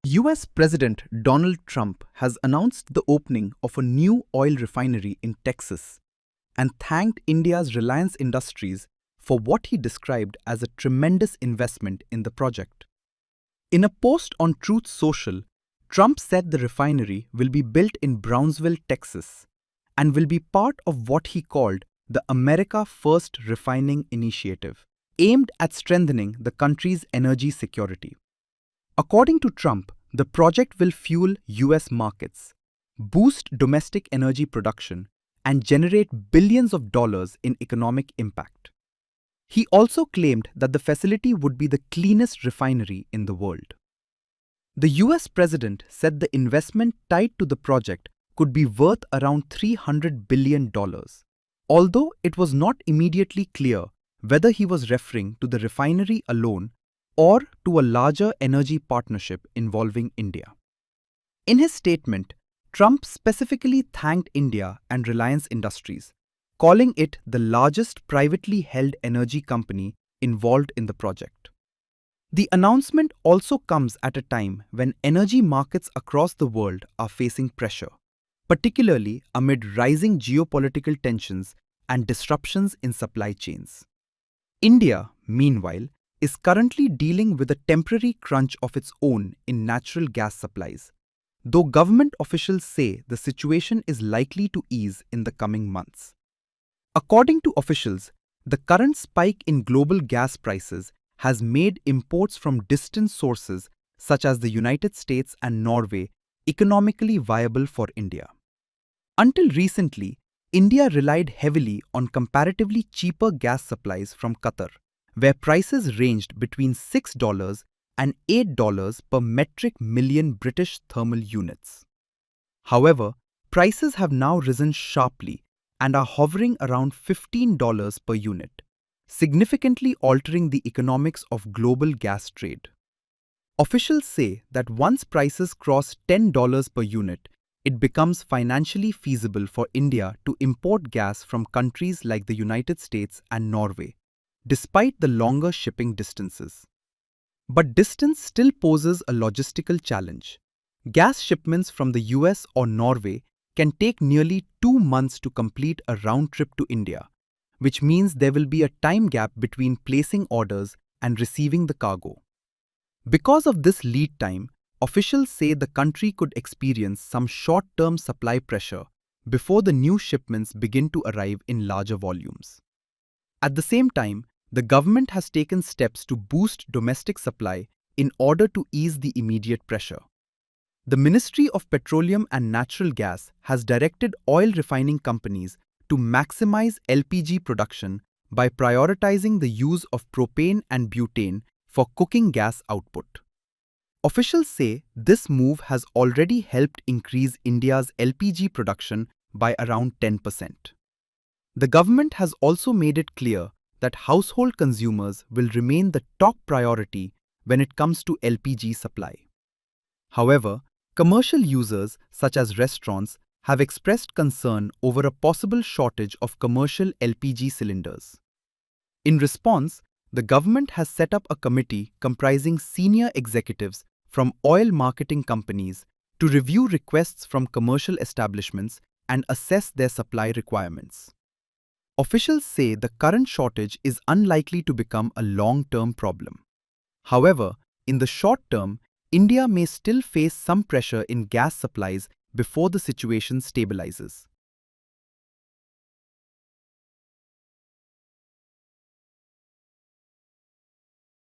US President Donald Trump has announced the opening of a new oil refinery in Texas and thanked India's Reliance Industries for what he described as a tremendous investment in the project. In a post on Truth Social, Trump said the refinery will be built in Brownsville, Texas, and will be part of what he called the America First Refining Initiative, aimed at strengthening the country's energy security. According to Trump, the project will fuel US markets, boost domestic energy production, and generate billions of dollars in economic impact. He also claimed that the facility would be the cleanest refinery in the world. The US president said the investment tied to the project could be worth around $300 billion, although it was not immediately clear whether he was referring to the refinery alone or to a larger energy partnership involving India. In his statement, Trump specifically thanked India and Reliance Industries, calling it the largest privately held energy company involved in the project. The announcement also comes at a time when energy markets across the world are facing pressure, particularly amid rising geopolitical tensions and disruptions in supply chains. India, meanwhile, is currently dealing with a temporary crunch of its own in natural gas supplies, though government officials say the situation is likely to ease in the coming months. According to officials, the current spike in global gas prices has made imports from distant sources such as the United States and Norway economically viable for India. Until recently, India relied heavily on comparatively cheaper gas supplies from Qatar, where prices ranged between $6 and $8 per metric million British thermal units. However, prices have now risen sharply and are hovering around $15 per unit, significantly altering the economics of global gas trade. Officials say that once prices cross $10 per unit, it becomes financially feasible for India to import gas from countries like the United States and Norway, despite the longer shipping distances. But distance still poses a logistical challenge. Gas shipments from the US or Norway can take nearly 2 months to complete a round trip to India, which means there will be a time gap between placing orders and receiving the cargo. Because of this lead time, officials say the country could experience some short-term supply pressure before the new shipments begin to arrive in larger volumes. At the same time, the government has taken steps to boost domestic supply in order to ease the immediate pressure. The Ministry of Petroleum and Natural Gas has directed oil refining companies to maximize LPG production by prioritizing the use of propane and butane for cooking gas output. Officials say this move has already helped increase India's LPG production by around 10%. The government has also made it clear that household consumers will remain the top priority when it comes to LPG supply. However, commercial users such as restaurants have expressed concern over a possible shortage of commercial LPG cylinders. In response, the government has set up a committee comprising senior executives from oil marketing companies to review requests from commercial establishments and assess their supply requirements. Officials say the current shortage is unlikely to become a long-term problem. However, in the short term, India may still face some pressure in gas supplies before the situation stabilizes.